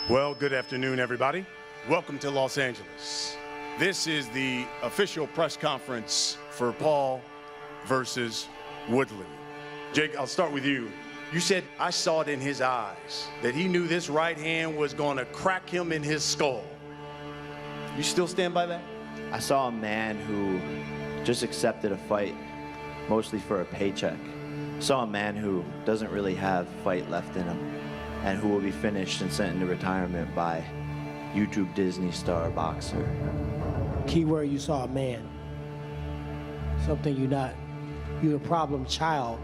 Well, good afternoon, everybody. Welcome to Los Angeles. This is the official press conference for Paul versus Woodley. Jake, I'll start with you. You said, I saw it in his eyes, that he knew this right hand was going to crack him in his skull. You still stand by that? I saw a man who just accepted a fight, mostly for a paycheck. I saw a man who doesn't really have fight left in him, and who will be finished and sent into retirement by YouTube Disney star boxer. Keyword, you saw a man. Something you're not. You're a problem child.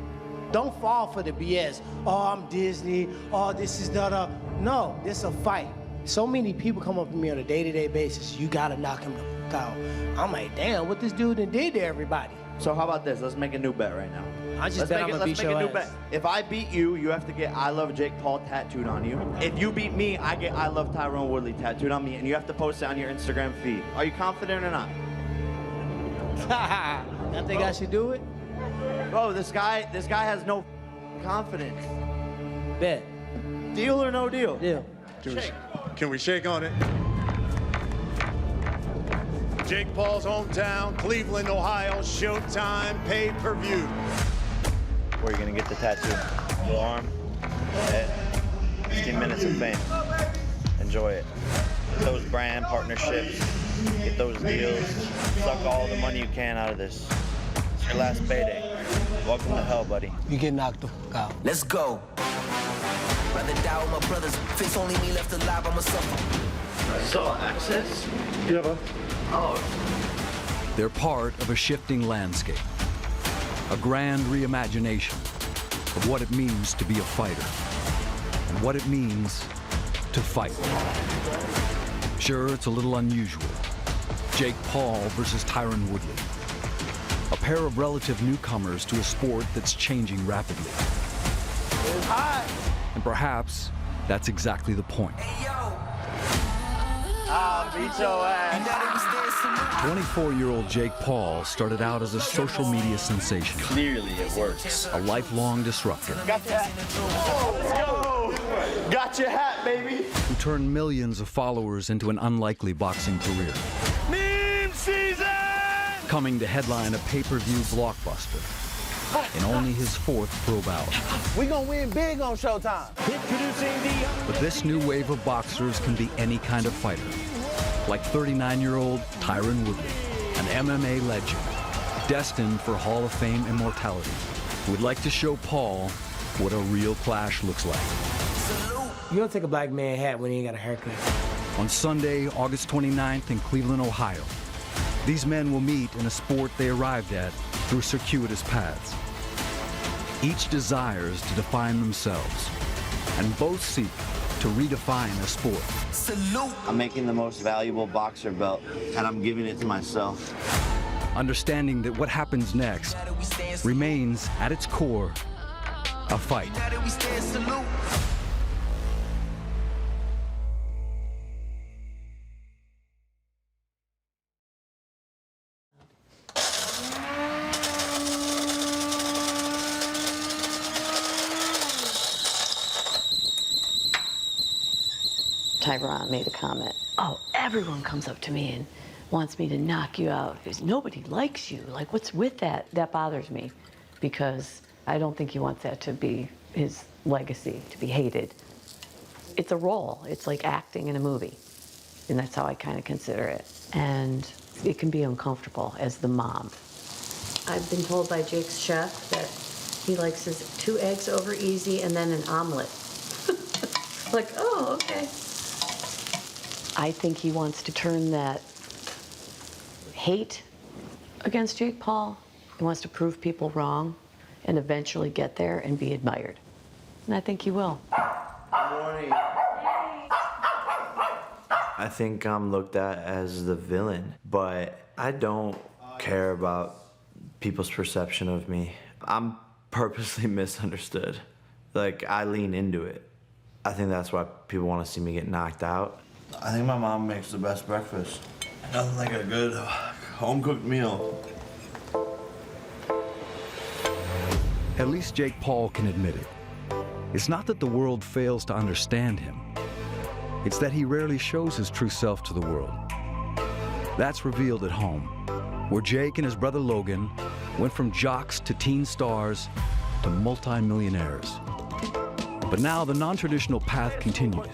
Don't fall for the BS. Oh, I'm Disney. Oh, this is the. No, this is a fight. So many people come up to me on a day-to-day basis. You gotta knock him the fuck out. I'm like, damn, what this dude done did to everybody. So how about this? Let's make a new bet right now. I just bet I'm gonna beat your ass. If I beat you, you have to get I Love Jake Paul tattooed on you. If you beat me, I get I Love TYRON Woodley tattooed on me, and you have to post it on your Instagram feed. Are you confident or not? I think I should do it. Bro, this guy has no confidence. Bet. Deal or no deal? Deal. Can we shake on it? Jake Paul's hometown, Cleveland, Ohio, Showtime, pay-per-view. Where are you gonna get the tattoo? Your arm, head, 15 minutes of fame. Enjoy it. Get those brand partnerships, get those deals, suck all the money you can out of this. It's your last payday. Welcome to hell, buddy. You get knocked the fuck out. Let's go. Rather die with my brothers. If it's only me left alive, I'ma suffer. So, access? Yeah, bud. Oh. They're part of a shifting landscape, a grand reimagination of what it means to be a fighter and what it means to fight. Sure, it's a little unusual. Jake Paul versus TYRON Woodley, a pair of relative newcomers to a sport that's changing rapidly. It's hot. And perhaps that's exactly the point. Beat your ass. 24-year-old Jake Paul started out as a social media sensation. Clearly it works. A lifelong disruptor. Got your hat. Yo! Got your hat, baby. Who turned millions of followers into an unlikely boxing career. Meme season! Coming to headline a pay-per-view blockbuster in only his 4th pro bout. We gonna win big on Showtime. Introducing the... But this new wave of boxers can be any kind of fighter. Like 39-year-old TYRON Woodley, an MMA legend, destined for Hall of Fame immortality, would like to show Paul what a real clash looks like. You don't take a black man hat when he ain't got a haircut. On Sunday, August 29th in Cleveland, Ohio, these men will meet in a sport they arrived at through circuitous paths. Each desires to define themselves, and both seek to redefine a sport. Salute. I'm making the most valuable boxer belt, and I'm giving it to myself. Understanding that what happens next remains, at its core, a fight. Now that we stand, salute. TYRON made a comment. Oh, everyone comes up to me and wants me to knock you out because nobody likes you. Like, what's with that? That bothers me because I don't think he wants that to be his legacy, to be hated. It's a role. It's like acting in a movie. And that's how I kind of consider it. And it can be uncomfortable as the mom. I've been told by Jake's chef that he likes his 2 eggs over easy and then an omelet. Like, oh, okay. I think he wants to turn that hate against Jake Paul. He wants to prove people wrong and eventually get there and be admired. And I think he will. Good morning. I think I'm looked at as the villain, but I don't care about people's perception of me. I'm purposely misunderstood. Like, I lean into it. I think that's why people want to see me get knocked out. I think my mom makes the best breakfast. Nothing like a good home-cooked meal. At least Jake Paul can admit it. It's not that the world fails to understand him. It's that he rarely shows his true self to the world. That's revealed at home, where Jake and his brother Logan went from jocks to teen stars to multi-millionaires. But now the non-traditional path continues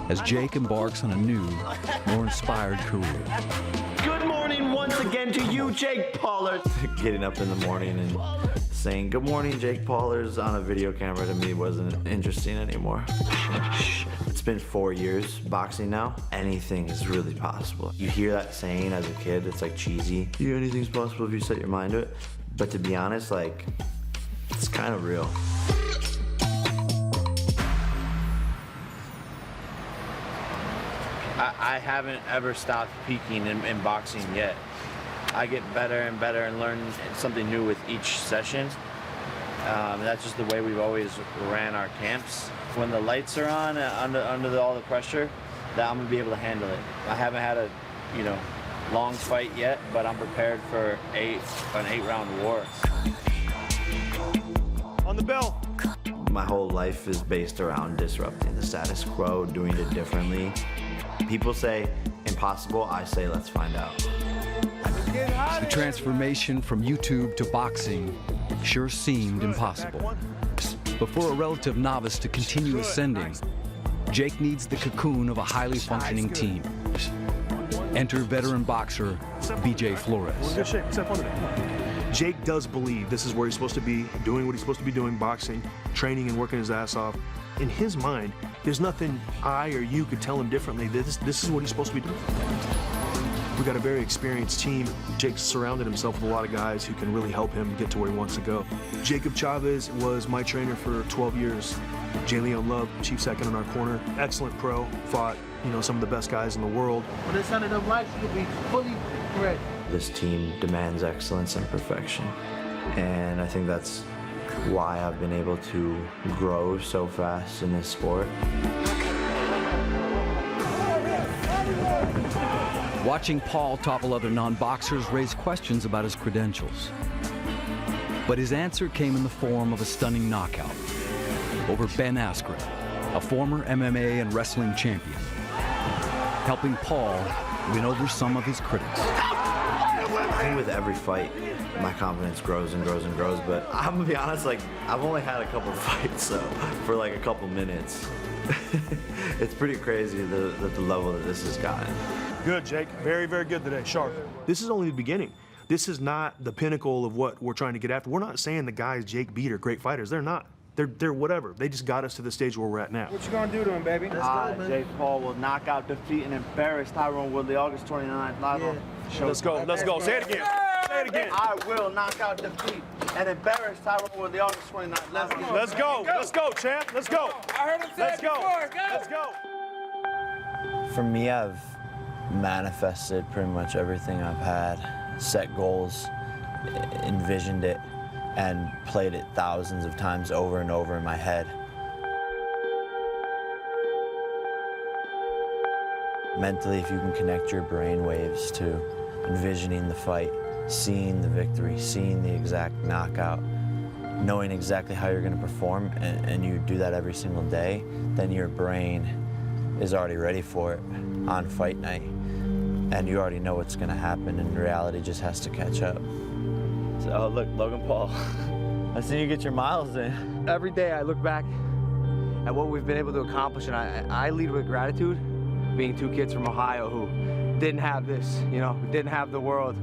as Jake embarks on a new, more inspired career. Good morning once again to you, Jake Paulers. Getting up in the morning and saying good morning, Jake Paulers on a video camera to me wasn't interesting anymore. It's been 4 years boxing now. Anything is really possible. You hear that saying as a kid, it's like cheesy. Anything's possible if you set your mind to it. But to be honest, like, it's kind of real. I haven't ever stopped peaking in boxing yet. I get better and better and learn something new with each session. That's just the way we've always ran our camps. When the lights are on, under all the pressure, that I'm gonna be able to handle it. I haven't had a, long fight yet, but I'm prepared for an 8-round war. On the bell. My whole life is based around disrupting the status quo, doing it differently. People say impossible, I say let's find out. The transformation from YouTube to boxing sure seemed impossible. But for a relative novice to continue ascending, Jake needs the cocoon of a highly functioning team. Enter veteran boxer BJ Flores. Good shape. Step under that. Jake does believe this is where he's supposed to be, doing what he's supposed to be doing, boxing, training and working his ass off. In his mind, there's nothing I or you could tell him differently. This is what he's supposed to be doing. We've got a very experienced team. Jake's surrounded himself with a lot of guys who can really help him get to where he wants to go. Jacob Chavez was my trainer for 12 years. Jay Leon Love, chief second in our corner. Excellent pro, fought, some of the best guys in the world. When it's under the lights, you'll be fully ready. This team demands excellence and perfection. And I think that's why I've been able to grow so fast in this sport. Watching Paul topple other non-boxers raised questions about his credentials. But his answer came in the form of a stunning knockout over Ben Askren, a former MMA and wrestling champion, helping Paul win over some of his critics. I think with every fight, my confidence grows and grows and grows, but I'm gonna be honest, I've only had a couple fights, so for a couple minutes. It's pretty crazy the level that this has gotten. Good, Jake. Very, very good today. Sharp. This is only the beginning. This is not the pinnacle of what we're trying to get after. We're not saying the guys Jake beat are great fighters. They're not. They're whatever. They just got us to the stage where we're at now. What you gonna do to him, baby? Jake Paul will knock out, defeat, and embarrass TYRON Woodley August 29th live on Showtime. Let's go. Let's go. Say it again. Say it again. I will knock out, defeat, and embarrass TYRON Woodley August 29th live on Let's go. Let's go, champ. Let's go. I heard him say Let's it go. before. Let's go. For me, I've manifested pretty much everything I've had, set goals, envisioned it, and played it thousands of times over and over in my head. Mentally, if you can connect your brain waves to envisioning the fight, seeing the victory, seeing the exact knockout, knowing exactly how you're going to perform, and you do that every single day, then your brain is already ready for it on fight night. And you already know what's going to happen, and reality just has to catch up. So, look, Logan Paul, I see you get your miles in. Every day I look back at what we've been able to accomplish, and I lead with gratitude, being two kids from Ohio who didn't have this, who didn't have the world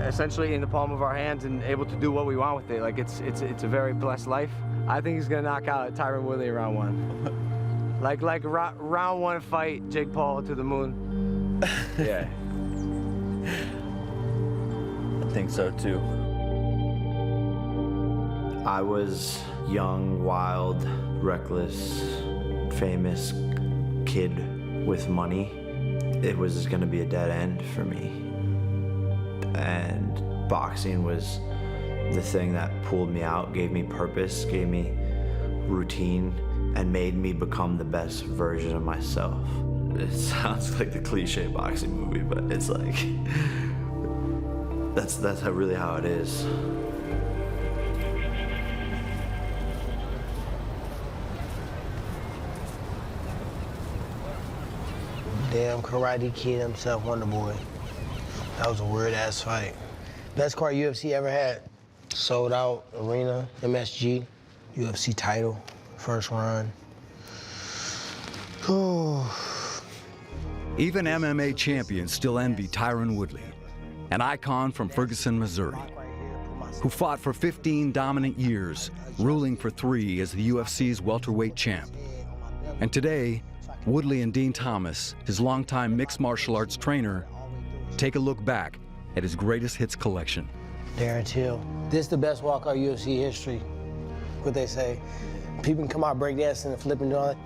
essentially in the palm of our hands and able to do what we want with it. It's a very blessed life. I think he's gonna knock out TYRON Woodley in round one. like round one fight, Jake Paul to the moon. Yeah. I think so too. I was young, wild, reckless, famous kid with money. It was going to be a dead end for me. And boxing was the thing that pulled me out, gave me purpose, gave me routine, and made me become the best version of myself. It sounds like the cliche boxing movie, but it's like, that's really how it is. Damn Karate Kid himself, Wonder Boy. That was a weird-ass fight. Best card UFC ever had. Sold out, arena, MSG, UFC title, first run. Even MMA champions still envy TYRON Woodley, an icon from Ferguson, Missouri, who fought for 15 dominant years, ruling for 3 as the UFC's welterweight champ. And today, Woodley and Dean Thomas, his longtime mixed martial arts trainer, take a look back at his greatest hits collection. Darren Till. This is the best walkout UFC history. What they say. People can come out breakdancing and flipping on it.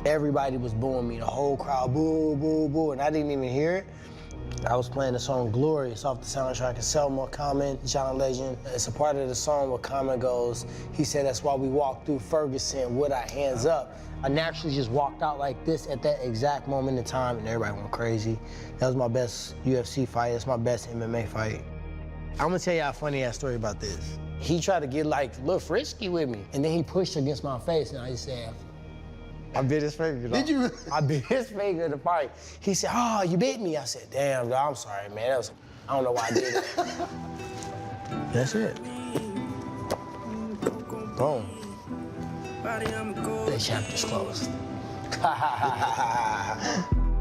Everybody was booing me. The whole crowd, boo, boo, boo, and I didn't even hear it. I was playing the song Glorious off the soundtrack of Selma, Common, John Legend. It's a part of the song where Common goes, he said, that's why we walked through Ferguson with our hands up. I naturally just walked out like this at that exact moment in time, and everybody went crazy. That was my best UFC fight. It's my best MMA fight. I'm gonna tell you a funny-ass story about this. He tried to get like a little frisky with me, and then he pushed against my face, and I just said, I bit his finger. Did you? I bit his finger in the fight. He said, oh, you bit me. I said, damn, dog, I'm sorry, man. I don't know why I did it. That's it. Boom. That chapter's closed.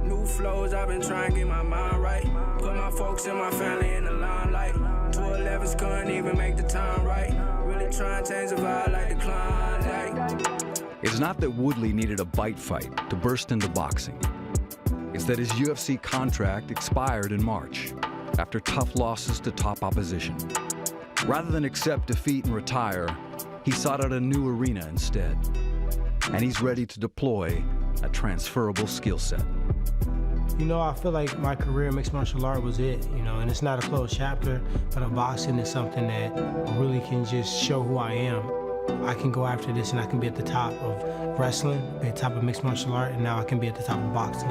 New flows, I've been trying to get my mind right. Put my folks and my family in the limelight. 211's couldn't even make the time right. Really trying to change the vibe like the Klondike. It's not that Woodley needed a bite fight to burst into boxing. It's that his UFC contract expired in March after tough losses to top opposition. Rather than accept defeat and retire, he sought out a new arena instead. And he's ready to deploy a transferable skill set. You know, I feel like my career in mixed martial art was it, you know, and it's not a closed chapter, but a boxing is something that really can just show who I am. I can go after this and I can be at the top of wrestling, be at the top of mixed martial art, and now I can be at the top of boxing.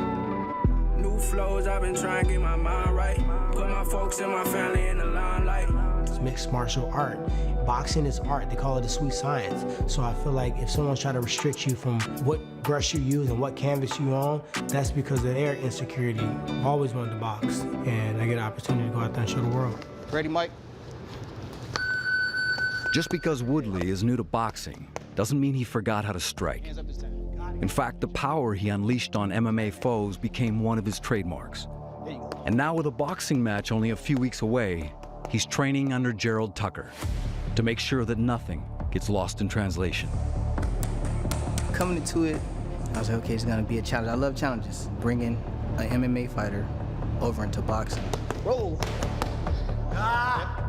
New flows, I've been trying to get my mind right. Put my folks and my family in the limelight. It's mixed martial art. Boxing is art. They call it a sweet science. So I feel like if someone's trying to restrict you from what brush you use and what canvas you own, that's because of their insecurity. I've always wanted to box, and I get an opportunity to go out there and show the world. Ready, Mike? Just because Woodley is new to boxing doesn't mean he forgot how to strike. In fact, the power he unleashed on MMA foes became one of his trademarks. And now with a boxing match only a few weeks away, he's training under Gerald Tucker to make sure that nothing gets lost in translation. Coming into it, I was like, okay, it's gonna be a challenge. I love challenges. Bringing an MMA fighter over into boxing. Roll. Ah.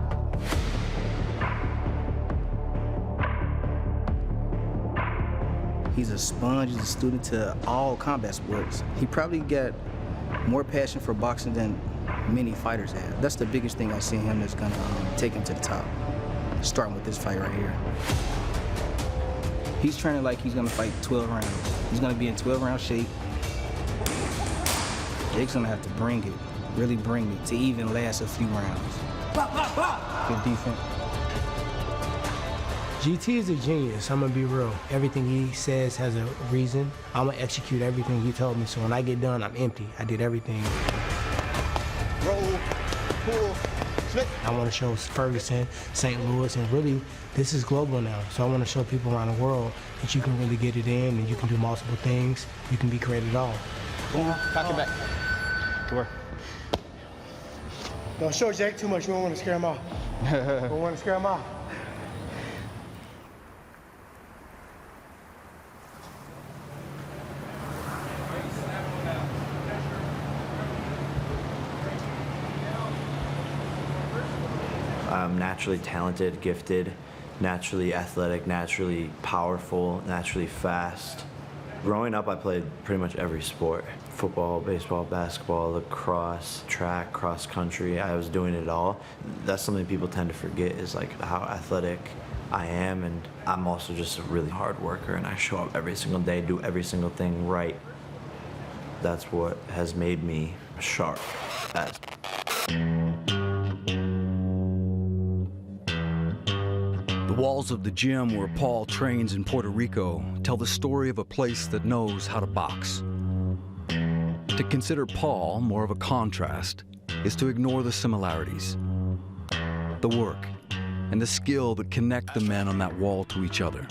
He's a sponge, he's a student to all combat sports. He probably got more passion for boxing than many fighters have. That's the biggest thing I see in him that's gonna take him to the top. Starting with this fight right here. He's training like he's gonna fight 12 rounds. He's gonna be in 12-round shape. Jake's gonna have to bring it, really bring it, to even last a few rounds. Good defense. GT is a genius, I'm gonna be real. Everything he says has a reason. I'm gonna execute everything he told me, so when I get done, I'm empty. I did everything. Roll, pull, flip. I wanna show Ferguson, St. Louis, and really, this is global now. So I wanna show people around the world that you can really get it in, and you can do multiple things. You can be great at all. Boom, back to back. Good work. Don't show Jake too much, you don't wanna scare him off. Don't wanna scare him off. I'm naturally talented, gifted, naturally athletic, naturally powerful, naturally fast. Growing up, I played pretty much every sport. Football, baseball, basketball, lacrosse, track, cross country. I was doing it all. That's something people tend to forget is like how athletic I am, and I'm also just a really hard worker, and I show up every single day, do every single thing right. That's what has made me sharp. The walls of the gym where Paul trains in Puerto Rico tell the story of a place that knows how to box. To consider Paul more of a contrast is to ignore the similarities, the work, and the skill that connect the men on that wall to each other,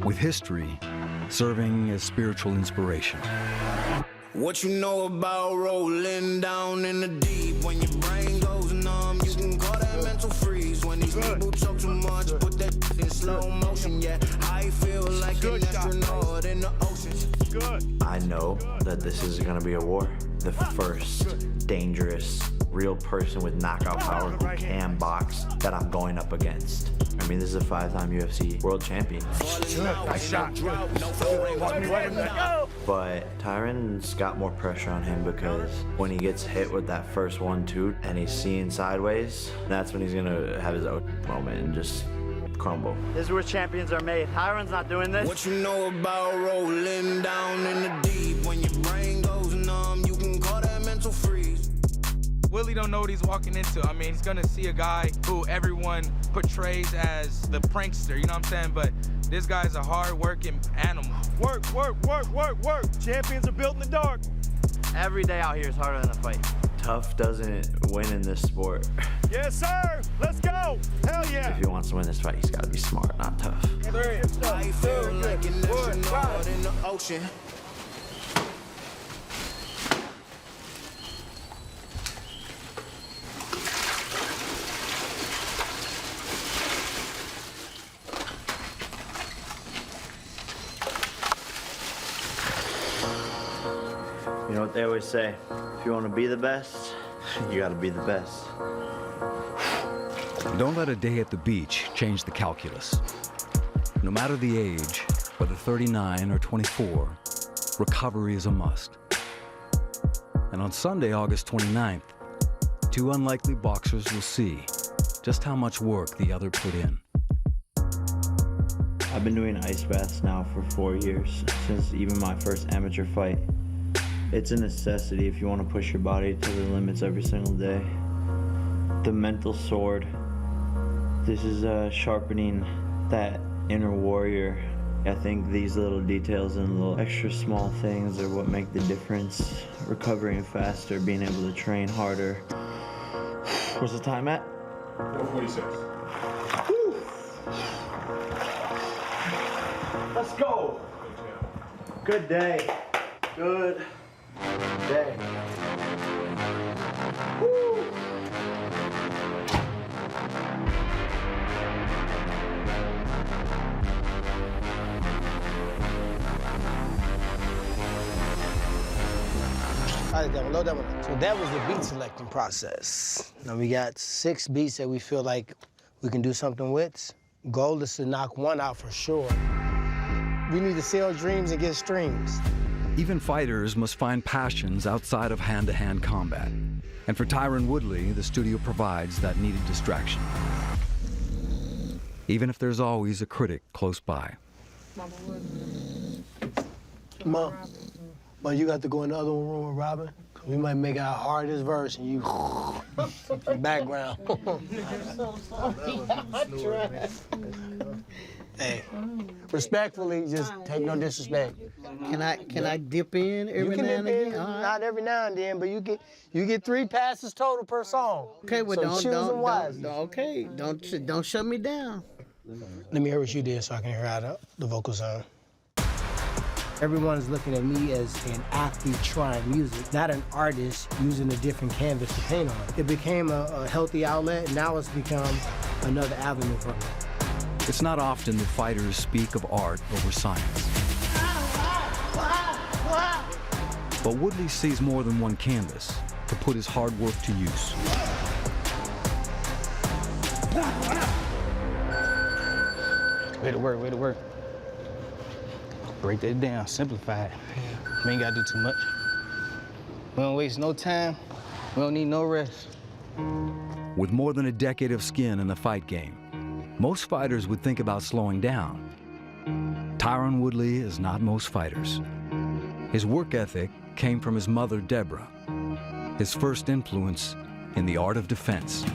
with history serving as spiritual inspiration. What you know about rolling down in the deep? When your brain goes numb, you can call that mental freeze. When these people talk too much, put that in slow motion. Yeah, I feel like an astronaut in the ocean. I know that this is gonna be a war. The first dangerous, real person with knockout power who can box that I'm going up against. I mean, this is a 5-time UFC world champion. Nice shot. But Tyron's got more pressure on him because when he gets hit with that first 1-2 and he's seeing sideways, that's when he's gonna have his own moment and just crumble. This is where champions are made. Tyron's not doing this. What you know about rolling down in the deep? When your brain goes numb, you can call that mental freeze. Willie don't know what he's walking into. I mean, he's gonna see a guy who everyone portrays as the prankster, you know what I'm saying? But this guy's a hard-working animal. Work. Champions are built in the dark. Every day out here is harder than a fight. Tough doesn't win in this sport. Yes, sir. Let's go. Hell yeah. If he wants to win this fight, he's gotta be smart, not tough. I feel like an astronaut in the ocean. You know what they always say, if you want to be the best, you gotta be the best. Don't let a day at the beach change the calculus. No matter the age, whether 39 or 24, recovery is a must. And on Sunday, August 29th, two unlikely boxers will see just how much work the other put in. I've been doing ice baths now for 4 years, since even my first amateur fight. It's a necessity if you want to push your body to the limits every single day. The mental sword. This is sharpening that inner warrior. I think these little details and little extra small things are what make the difference. Recovering faster, being able to train harder. Where's the time at? 4:46. Let's go. Good day. Good day. Woo. Load that one. So that was the beat selecting process. Now we got 6 beats that we feel like we can do something with. Goal is to knock one out for sure. We need to sell dreams and get streams. Even fighters must find passions outside of hand-to-hand combat. And for TYRON Woodley, the studio provides that needed distraction. Even if there's always a critic close by. Mom, you got to go in the other room with Robin. We might make our hardest verse and you background. Hey, respectfully, just take no disrespect. Can I dip in every now and again? Not every now and then, but you get 3 passes total per song. Okay, well so don't shut me down. Let me hear what you did so I can hear how the vocals sound. Everyone's looking at me as an athlete trying music, not an artist using a different canvas to paint on. It became a healthy outlet, and now it's become another avenue for me. It's not often that fighters speak of art over science. But Woodley sees more than one canvas to put his hard work to use. Way to work, way to work. Break that down, simplify it. We ain't gotta do too much. We don't waste no time. We don't need no rest. With more than a decade of skin in the fight game, most fighters would think about slowing down. TYRON Woodley is not most fighters. His work ethic came from his mother, Deborah, his first influence in the art of defense.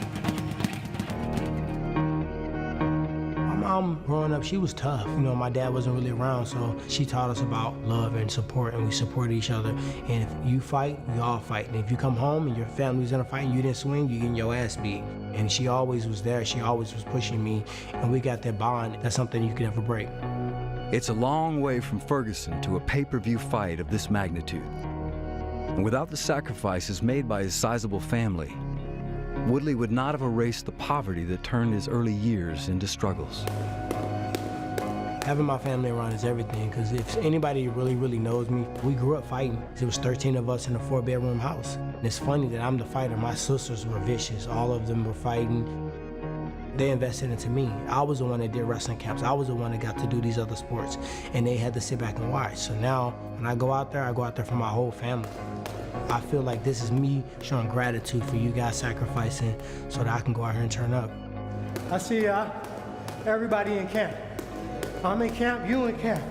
I'm mom, growing up, she was tough. You know, my dad wasn't really around, so she taught us about love and support, and we supported each other. And if you fight, we all fight. And if you come home and your family's in a fight and you didn't swing, you're getting your ass beat. And she always was there. She always was pushing me, and we got that bond. That's something you can never break. It's a long way from Ferguson to a pay-per-view fight of this magnitude. And without the sacrifices made by his sizable family, Woodley would not have erased the poverty that turned his early years into struggles. Having my family around is everything, because if anybody really knows me, we grew up fighting. There was 13 of us in a 4-bedroom house. And it's funny that I'm the fighter. My sisters were vicious. All of them were fighting. They invested into me. I was the one that did wrestling camps. I was the one that got to do these other sports, and they had to sit back and watch. So now, when I go out there for my whole family. I feel like this is me showing gratitude for you guys sacrificing so that I can go out here and turn up. I see everybody in camp. I'm in camp, you in camp.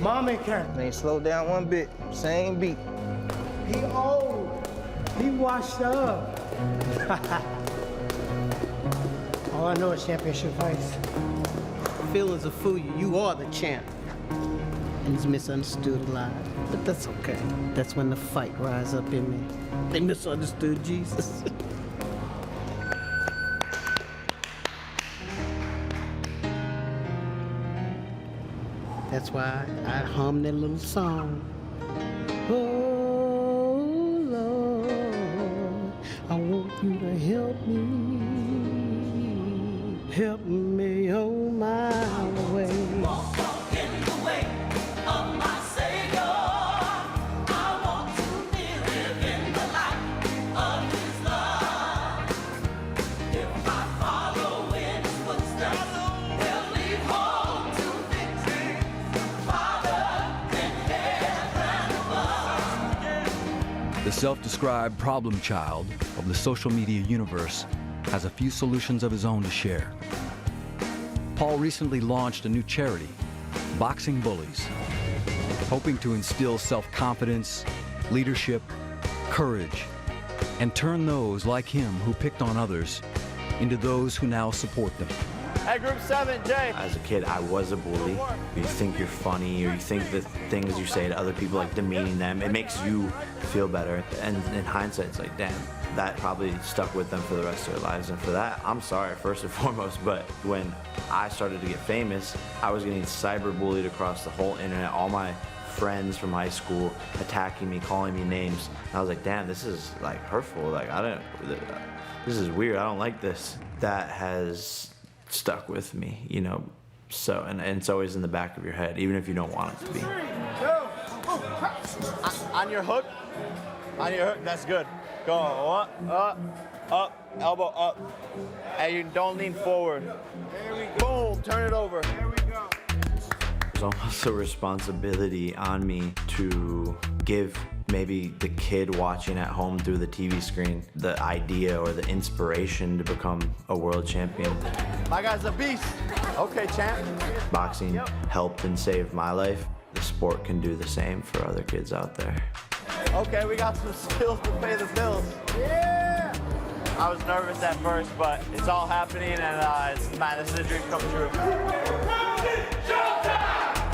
Mom in camp. They ain't slowed down one bit. Same beat. He old. He washed up. All I know is championship fights. Feelings will fool you. You are the champ. And it's misunderstood a lot. But that's okay. That's when the fight rise up in me. They misunderstood Jesus. That's why I hum that little song. Oh, Lord, I want you to help me. Help me on my way. The self-described problem child of the social media universe has a few solutions of his own to share. Paul recently launched a new charity, Boxing Bullies, hoping to instill self-confidence, leadership, courage, and turn those like him who picked on others into those who now support them. Hey, Group 7, Jay. As a kid, I was a bully. You think you're funny, or you think the things you say to other people, like demeaning them, it makes you feel better. And in hindsight, it's like, damn, that probably stuck with them for the rest of their lives. And for that, I'm sorry, first and foremost. But when I started to get famous, I was getting cyberbullied across the whole internet. All my friends from high school attacking me, calling me names. And I was like, damn, this is like hurtful. Like, this is weird. I don't like this. That has stuck with me, you know, so, and it's always in the back of your head, even if you don't want it to be. On your hook, that's good. Go up, elbow up. And you don't lean forward. Boom, turn it over. There we go. There's almost a responsibility on me to give maybe the kid watching at home through the TV screen the idea or the inspiration to become a world champion. My guy's a beast. Okay, champ. Boxing helped and saved my life. The sport can do the same for other kids out there. Okay, we got some skills to pay the bills. Yeah! I was nervous at first, but it's all happening, and man, this is a dream come true. Showtime!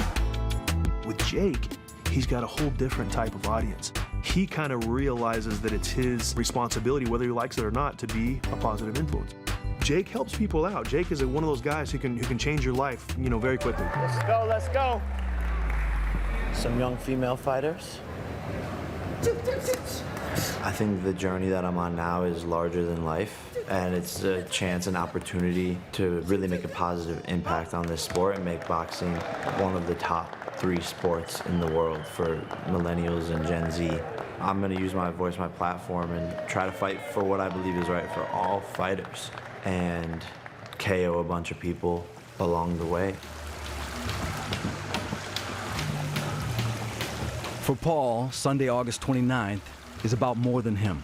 With Jake, he's got a whole different type of audience. He kind of realizes that it's his responsibility, whether he likes it or not, to be a positive influence. Jake helps people out. Jake is one of those guys who can change your life, you know, very quickly. Let's go, let's go. Some young female fighters. I think the journey that I'm on now is larger than life, and it's a chance and opportunity to really make a positive impact on this sport and make boxing one of the top 3 sports in the world for millennials and Gen Z. I'm gonna use my voice, my platform, and try to fight for what I believe is right for all fighters and KO a bunch of people along the way. For Paul, Sunday, August 29th is about more than him.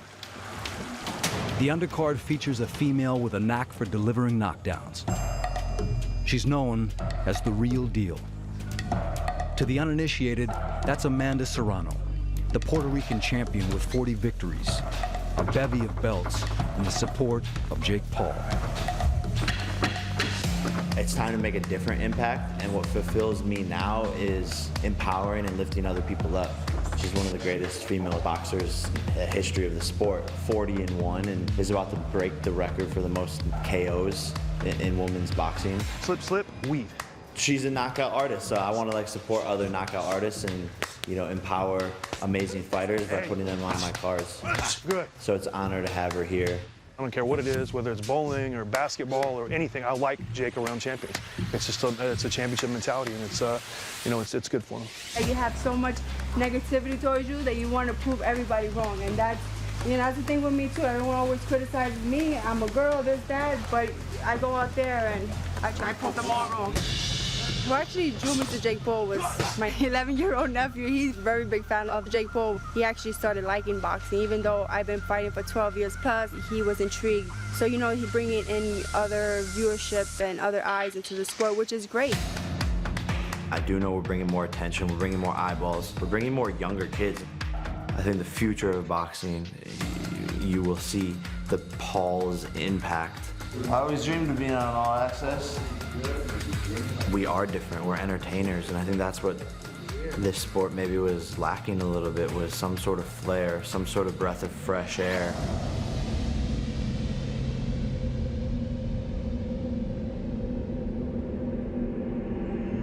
The undercard features a female with a knack for delivering knockdowns. She's known as the real deal. To the uninitiated, that's Amanda Serrano, the Puerto Rican champion with 40 victories, a bevy of belts, and the support of Jake Paul. It's time to make a different impact, and what fulfills me now is empowering and lifting other people up. She's one of the greatest female boxers in the history of the sport, 40-1, and is about to break the record for the most KOs in women's boxing. Slip, slip, weave. She's a knockout artist, so I want to support other knockout artists and empower amazing fighters by putting them on my cards. Good. So it's an honor to have her here. I don't care what it is, whether it's bowling or basketball or anything. I like Jake around champions. It's just it's a championship mentality, and it's good for him. You have so much negativity towards you that you want to prove everybody wrong, and that's the thing with me too. Everyone always criticizes me. I'm a girl, this, that, but I go out there and I prove them all wrong. Who actually drew me to Jake Paul was my 11-year-old nephew. He's a very big fan of Jake Paul. He actually started liking boxing. Even though I've been fighting for 12 years plus, he was intrigued. So, he bringing in other viewership and other eyes into the sport, which is great. I do know we're bringing more attention, we're bringing more eyeballs, we're bringing more younger kids. I think the future of boxing, you will see the Paul's impact. I always dreamed of being on All Access. We are different, we're entertainers, and I think that's what this sport maybe was lacking a little bit, was some sort of flair, some sort of breath of fresh air.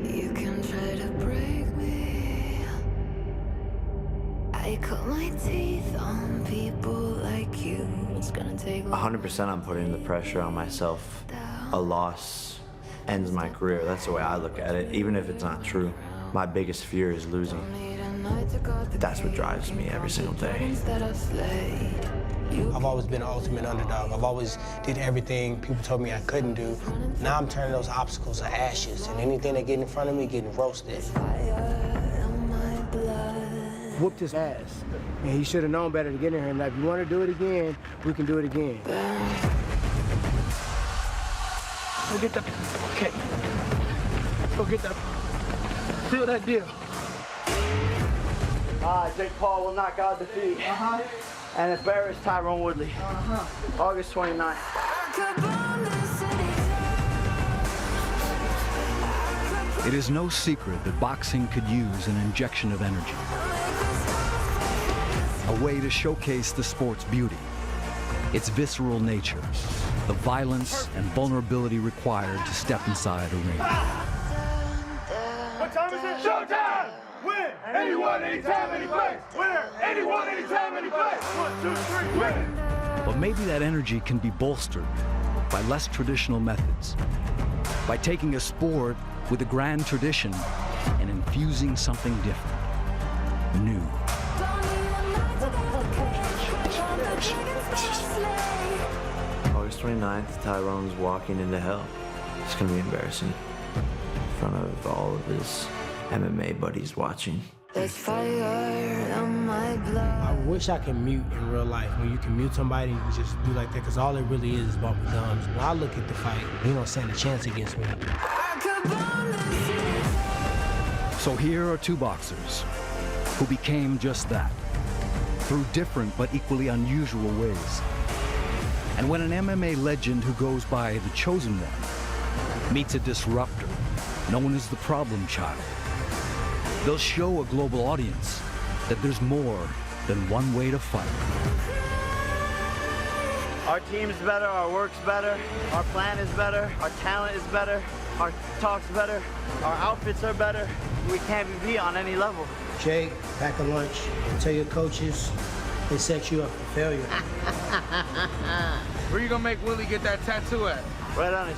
You can try to break me. I cut my teeth on people like you. It's gonna take 100% I'm putting the pressure on myself. A loss ends my career. That's the way I look at it, even if it's not true. My biggest fear is losing. That's what drives me every single day. I've always been an ultimate underdog. I've always did everything people told me I couldn't do. Now I'm turning those obstacles to ashes, and anything that get in front of me getting roasted. Whooped his ass. And he should have known better to get in here. And if you want to do it again, we can do it again. Go get that. Okay. Go get that. Seal that deal. Jake Paul will knock out defeat. And it's Barris TYRON WOODLEY. August 29th. It is no secret that boxing could use an injection of energy. A way to showcase the sport's beauty, its visceral nature, the violence and vulnerability required to step inside a ring. What time is it? Showtime! Win! Anyone, anytime, any place! Winner! Anyone, anytime, any place! 1, 2, 3, win! But maybe that energy can be bolstered by less traditional methods, by taking a sport with a grand tradition and infusing something different, new. August 29th, Tyron's walking into hell. It's gonna be embarrassing in front of all of his MMA buddies watching. There's fire on my blood. I wish I could mute in real life, where you can mute somebody and you just do like that, because all it really is bumping gums. When I look at the fight, he don't stand a chance against me. So here are two boxers who became just that, through different but equally unusual ways. And when an MMA legend who goes by the Chosen One meets a disruptor known as the Problem Child, they'll show a global audience that there's more than one way to fight. Our team's better, our work's better, our plan is better, our talent is better, our talk's better, our outfits are better. We can't be beat on any level. Jake, pack a lunch and tell your coaches they set you up for failure. Where you gonna make Willie get that tattoo at? Right on his